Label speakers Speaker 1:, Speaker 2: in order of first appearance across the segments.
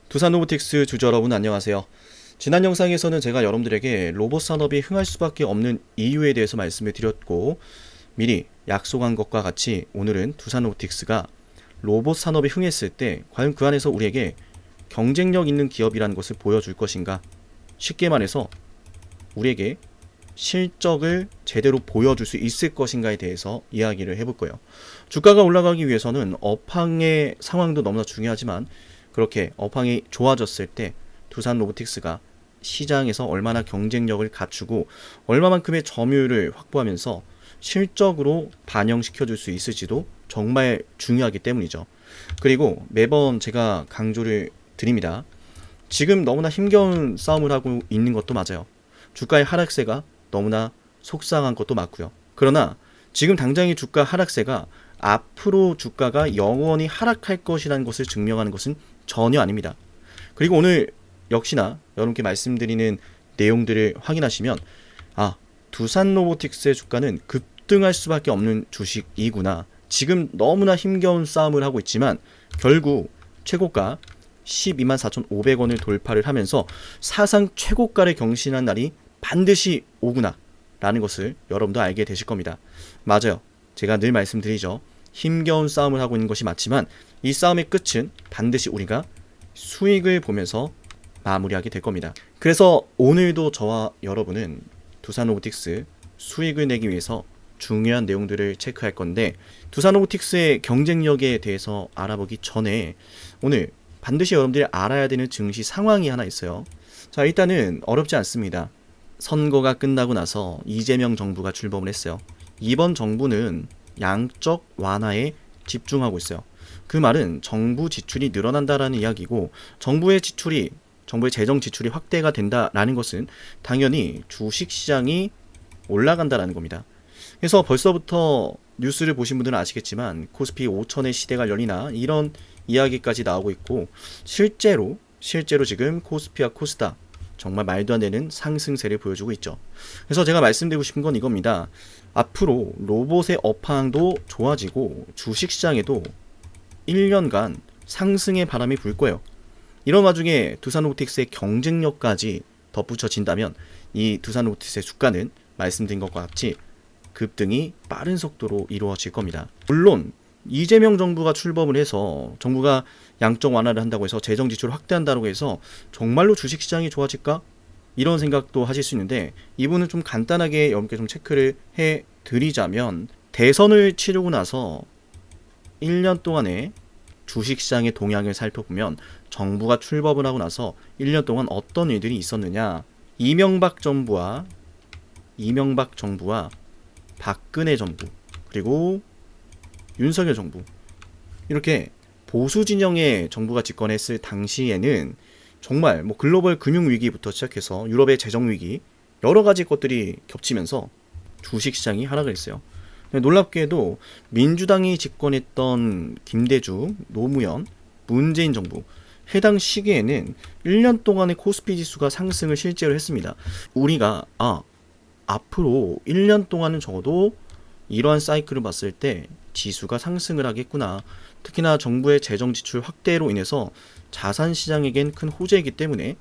Speaker 1: 두산 로보틱스 주주 여러분 안녕하세요. 지난 영상에서는 제가 여러분들에게 로봇 산업이 흥할 수밖에 없는 이유에 대해서 말씀을 드렸고, 미리 약속한 것과 같이 오늘은 두산 로보틱스가 로봇 산업이 흥했을 때 과연 그 안에서 우리에게 경쟁력 있는 기업이라는 것을 보여줄 것인가, 쉽게 말해서 우리에게 실적을 제대로 보여줄 수 있을 것인가에 대해서 이야기를 해볼 거예요. 주가가 올라가기 위해서는 업황의 상황도 너무나 중요하지만, 그렇게 업황이 좋아졌을 때 두산 로보틱스가 시장에서 얼마나 경쟁력을 갖추고 얼마만큼의 점유율을 확보하면서 실적으로 반영시켜 줄 수 있을지도 정말 중요하기 때문이죠. 그리고 매번 제가 강조를 드립니다. 지금 너무나 힘겨운 싸움을 하고 있는 것도 맞아요. 주가의 하락세가 너무나 속상한 것도 맞고요. 그러나 지금 당장의 주가 하락세가 앞으로 주가가 영원히 하락할 것이라는 것을 증명하는 것은 전혀 아닙니다. 그리고 오늘 역시나 여러분께 말씀드리는 내용들을 확인하시면, 두산 로보틱스의 주가는 급등할 수밖에 없는 주식이구나. 지금 너무나 힘겨운 싸움을 하고 있지만 결국 최고가 124,500원을 돌파를 하면서 사상 최고가를 경신한 날이 반드시 오구나 라는 것을 여러분도 알게 되실 겁니다. 맞아요. 제가 늘 말씀드리죠. 힘겨운 싸움을 하고 있는 것이 맞지만 이 싸움의 끝은 반드시 우리가 수익을 보면서 마무리하게 될 겁니다. 그래서 오늘도 저와 여러분은 두산 로보틱스 수익을 내기 위해서 중요한 내용들을 체크할 건데, 두산 로보틱스의 경쟁력에 대해서 알아보기 전에 오늘 반드시 여러분들이 알아야 되는 증시 상황이 하나 있어요. 자, 일단은 어렵지 않습니다. 선거가 끝나고 나서 이재명 정부가 출범을 했어요. 이번 정부는 양적 완화에 집중하고 있어요. 그 말은 정부 지출이 늘어난다라는 이야기고, 정부의 재정 지출이 확대가 된다라는 것은 당연히 주식시장이 올라간다라는 겁니다. 그래서 벌써부터 뉴스를 보신 분들은 아시겠지만 코스피 5천의 시대가 열리나 이런 이야기까지 나오고 있고, 실제로 지금 코스피와 코스닥 정말 말도 안 되는 상승세를 보여주고 있죠. 그래서 제가 말씀드리고 싶은 건 이겁니다. 앞으로 로봇의 업황도 좋아지고 주식시장에도 1년간 상승의 바람이 불 거예요. 이런 와중에 두산 로보틱스의 경쟁력까지 덧붙여진다면 이 두산 로보틱스의 주가는 말씀드린 것과 같이 급등이 빠른 속도로 이루어질 겁니다. 물론 이재명 정부가 출범을 해서 정부가 양적 완화를 한다고 해서 재정 지출을 확대한다고 해서 정말로 주식시장이 좋아질까? 이런 생각도 하실 수 있는데, 이분은 좀 간단하게 여러분께 좀 체크를 해드리자면, 대선을 치르고 나서 1년 동안의 주식시장의 동향을 살펴보면 정부가 출범을 하고 나서 1년 동안 어떤 일들이 있었느냐, 이명박 정부와 박근혜 정부, 그리고 윤석열 정부, 이렇게 보수 진영의 정부가 집권했을 당시에는 정말 글로벌 금융 위기부터 시작해서 유럽의 재정 위기, 여러 가지 것들이 겹치면서 주식시장이 하락을 했어요. 놀랍게도 민주당이 집권했던 김대중, 노무현, 문재인 정부 해당 시기에는 1년 동안의 코스피 지수가 상승을 실제로 했습니다. 우리가 앞으로 1년 동안은 적어도 이러한 사이클을 봤을 때 지수가 상승을 하겠구나. 특히나 정부의 재정 지출 확대로 인해서 자산 시장에겐 큰 호재이기 때문에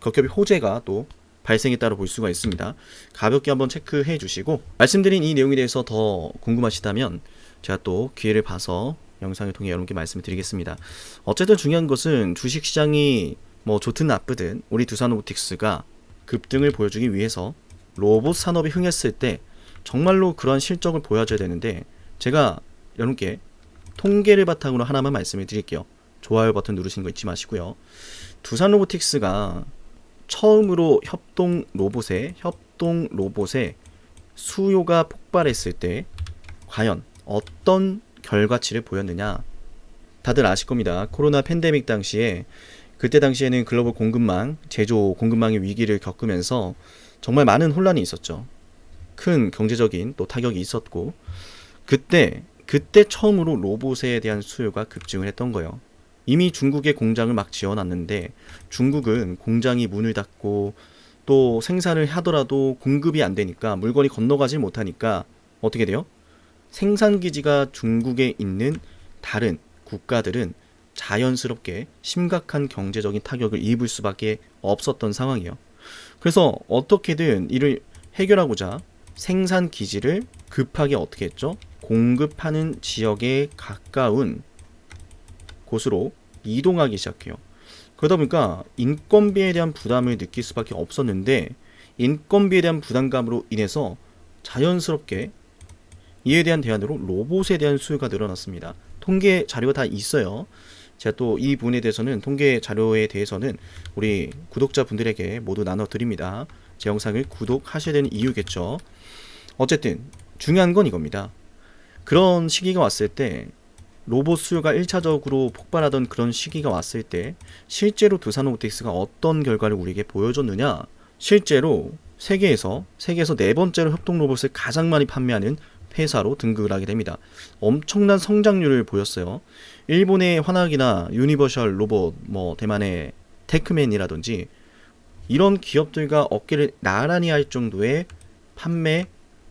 Speaker 1: 겹겹이 호재가 또 발생했다고 볼 수가 있습니다. 가볍게 한번 체크해 주시고, 말씀드린 이 내용에 대해서 더 궁금하시다면 제가 또 기회를 봐서 영상을 통해 여러분께 말씀을 드리겠습니다. 어쨌든 중요한 것은 주식시장이 좋든 나쁘든 우리 두산 로보틱스가 급등을 보여주기 위해서 로봇 산업이 흥했을 때 정말로 그런 실적을 보여줘야 되는데, 제가 여러분께 통계를 바탕으로 하나만 말씀을 드릴게요. 좋아요 버튼 누르신 거 잊지 마시고요. 두산 로보틱스가 처음으로 협동 로봇의 수요가 폭발했을 때 과연 어떤 결과치를 보였느냐. 다들 아실 겁니다. 코로나 팬데믹 당시에, 그때 당시에는 글로벌 공급망, 제조 공급망의 위기를 겪으면서 정말 많은 혼란이 있었죠. 큰 경제적인 또 타격이 있었고, 그때 처음으로 로봇에 대한 수요가 급증을 했던 거예요. 이미 중국에 공장을 막 지어놨는데 중국은 공장이 문을 닫고 또 생산을 하더라도 공급이 안 되니까, 물건이 건너가지 못하니까 어떻게 돼요? 생산기지가 중국에 있는 다른 국가들은 자연스럽게 심각한 경제적인 타격을 입을 수밖에 없었던 상황이에요. 그래서 어떻게든 이를 해결하고자 생산 기지를 급하게 어떻게 했죠? 공급하는 지역에 가까운 곳으로 이동하기 시작해요. 그러다 보니까 인건비에 대한 부담을 느낄 수밖에 없었는데, 인건비에 대한 부담감으로 인해서 자연스럽게 이에 대한 대안으로 로봇에 대한 수요가 늘어났습니다. 통계 자료가 다 있어요. 제가 또 이 부분에 대해서는, 통계 자료에 대해서는 우리 구독자분들에게 모두 나눠드립니다. 제 영상을 구독하셔야 되는 이유겠죠. 어쨌든 중요한 건 이겁니다. 그런 시기가 왔을 때, 로봇 수요가 1차적으로 폭발하던 그런 시기가 왔을 때 실제로 두산 로보틱스가 어떤 결과를 우리에게 보여줬느냐, 실제로 세계에서 네 번째로 협동 로봇을 가장 많이 판매하는 회사로 등극을 하게 됩니다. 엄청난 성장률을 보였어요. 일본의 화나기나 유니버셜 로봇, 대만의 테크맨이라든지 이런 기업들과 어깨를 나란히 할 정도의 판매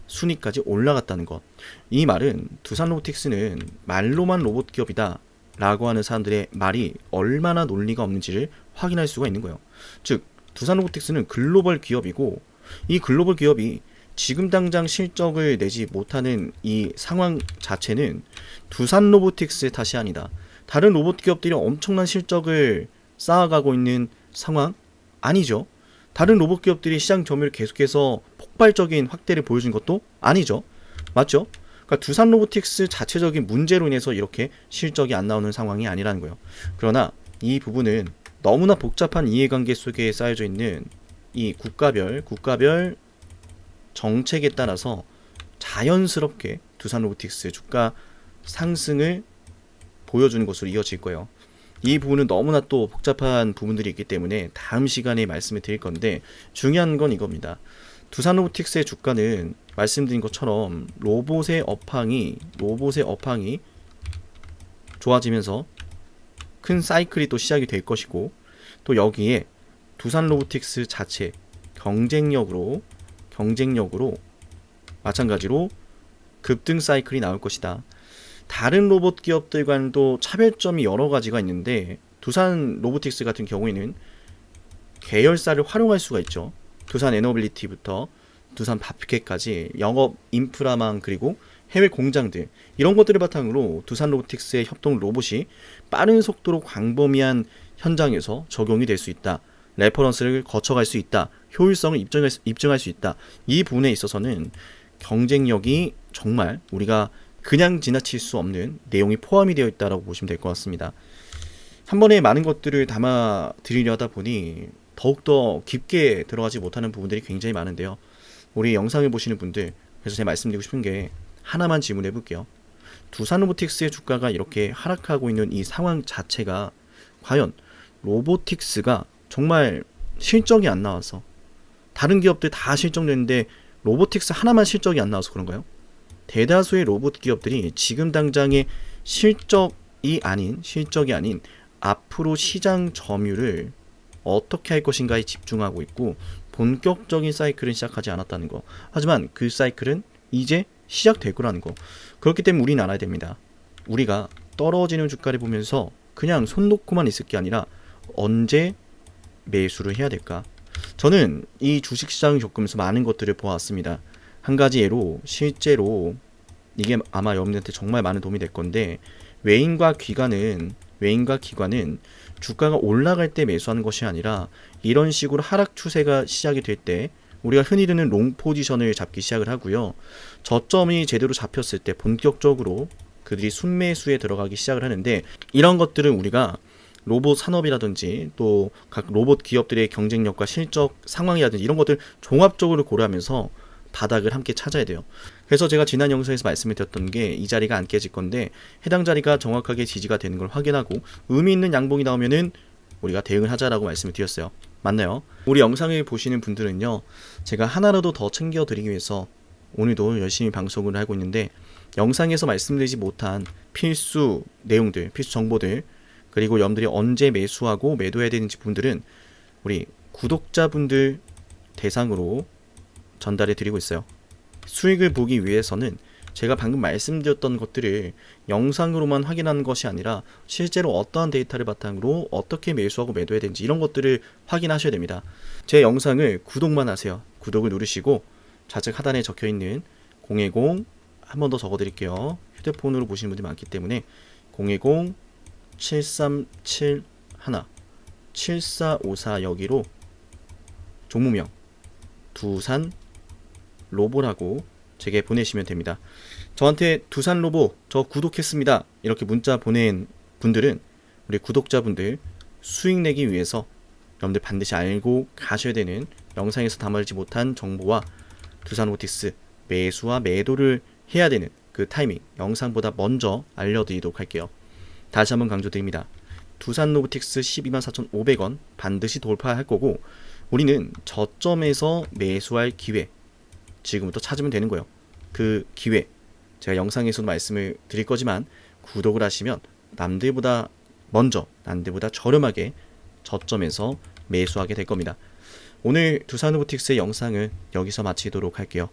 Speaker 1: 순위까지 올라갔다는 것. 이 말은 두산 로보틱스는 말로만 로봇 기업이다 라고 하는 사람들의 말이 얼마나 논리가 없는지를 확인할 수가 있는 거예요. 즉, 두산 로보틱스는 글로벌 기업이고, 이 글로벌 기업이 지금 당장 실적을 내지 못하는 이 상황 자체는 두산 로보틱스의 탓이 아니다. 다른 로봇 기업들이 엄청난 실적을 쌓아가고 있는 상황 아니죠. 다른 로봇 기업들이 시장 점유율 계속해서 폭발적인 확대를 보여준 것도 아니죠. 맞죠? 그러니까 두산 로보틱스 자체적인 문제로 인해서 이렇게 실적이 안 나오는 상황이 아니라는 거예요. 그러나 이 부분은 너무나 복잡한 이해관계 속에 쌓여져 있는 이 국가별 정책에 따라서 자연스럽게 두산 로보틱스의 주가 상승을 보여주는 것으로 이어질 거예요. 이 부분은 너무나 또 복잡한 부분들이 있기 때문에 다음 시간에 말씀을 드릴 건데, 중요한 건 이겁니다. 두산 로보틱스의 주가는 말씀드린 것처럼 로봇의 업황이 좋아지면서 큰 사이클이 또 시작이 될 것이고, 또 여기에 두산 로보틱스 자체 경쟁력으로 마찬가지로 급등 사이클이 나올 것이다. 다른 로봇 기업들과는 또 차별점이 여러 가지가 있는데, 두산 로보틱스 같은 경우에는 계열사를 활용할 수가 있죠. 두산 에너빌리티부터 두산 바피켓까지 영업 인프라망, 그리고 해외 공장들, 이런 것들을 바탕으로 두산 로보틱스의 협동 로봇이 빠른 속도로 광범위한 현장에서 적용이 될 수 있다. 레퍼런스를 거쳐갈 수 있다. 효율성을 입증할 수 있다. 이 부분에 있어서는 경쟁력이 정말 우리가 그냥 지나칠 수 없는 내용이 포함이 되어 있다고 보시면 될 것 같습니다. 한 번에 많은 것들을 담아 드리려 하다 보니 더욱더 깊게 들어가지 못하는 부분들이 굉장히 많은데요. 우리 영상을 보시는 분들, 그래서 제가 말씀드리고 싶은 게 하나만 질문해 볼게요. 두산 로보틱스의 주가가 이렇게 하락하고 있는 이 상황 자체가 과연 로보틱스가 정말 실적이 안 나와서, 다른 기업들 다 실적 냈는데 로보틱스 하나만 실적이 안 나와서 그런가요? 대다수의 로봇 기업들이 지금 당장의 실적이 아닌 앞으로 시장 점유율을 어떻게 할 것인가에 집중하고 있고, 본격적인 사이클은 시작하지 않았다는 거. 하지만 그 사이클은 이제 시작될 거라는 거. 그렇기 때문에 우리는 알아야 됩니다. 우리가 떨어지는 주가를 보면서 그냥 손 놓고만 있을 게 아니라 언제 매수를 해야 될까? 저는 이 주식시장을 겪으면서 많은 것들을 보았습니다. 한 가지 예로, 실제로 이게 아마 여러분들한테 정말 많은 도움이 될 건데, 외인과 기관은 주가가 올라갈 때 매수하는 것이 아니라 이런 식으로 하락 추세가 시작이 될 때 우리가 흔히 듣는 롱 포지션을 잡기 시작을 하고요. 저점이 제대로 잡혔을 때 본격적으로 그들이 순매수에 들어가기 시작을 하는데, 이런 것들은 우리가 로봇 산업이라든지 또 각 로봇 기업들의 경쟁력과 실적 상황이라든지 이런 것들 종합적으로 고려하면서 바닥을 함께 찾아야 돼요. 그래서 제가 지난 영상에서 말씀을 드렸던 게, 이 자리가 안 깨질 건데 해당 자리가 정확하게 지지가 되는 걸 확인하고 의미 있는 양봉이 나오면은 우리가 대응을 하자라고 말씀을 드렸어요. 맞나요? 우리 영상을 보시는 분들은요, 제가 하나라도 더 챙겨드리기 위해서 오늘도 열심히 방송을 하고 있는데, 영상에서 말씀드리지 못한 필수 내용들, 필수 정보들, 그리고 여러분들이 언제 매수하고 매도해야 되는지 부분들은 우리 구독자분들 대상으로 전달해 드리고 있어요. 수익을 보기 위해서는 제가 방금 말씀드렸던 것들을 영상으로만 확인하는 것이 아니라 실제로 어떠한 데이터를 바탕으로 어떻게 매수하고 매도해야 되는지 이런 것들을 확인하셔야 됩니다. 제 영상을 구독만 하세요. 구독을 누르시고 좌측 하단에 적혀있는 010 한 번 더 적어드릴게요. 휴대폰으로 보시는 분들이 많기 때문에 010-7371 7454 여기로 종목명 두산 로보라고 제게 보내시면 됩니다. 저한테 두산 로보 저 구독했습니다 이렇게 문자 보낸 분들은 우리 구독자분들 수익 내기 위해서 여러분들 반드시 알고 가셔야 되는 영상에서 담아지지 못한 정보와 두산 로보틱스 매수와 매도를 해야 되는 그 타이밍 영상보다 먼저 알려드리도록 할게요. 다시 한번 강조드립니다. 두산 로보틱스 124,500원 반드시 돌파할 거고 우리는 저점에서 매수할 기회 지금부터 찾으면 되는 거예요. 그 기회 제가 영상에서도 말씀을 드릴 거지만 구독을 하시면 남들보다 먼저 남들보다 저렴하게 저점에서 매수하게 될 겁니다. 오늘 두산 로보틱스의 영상을 여기서 마치도록 할게요.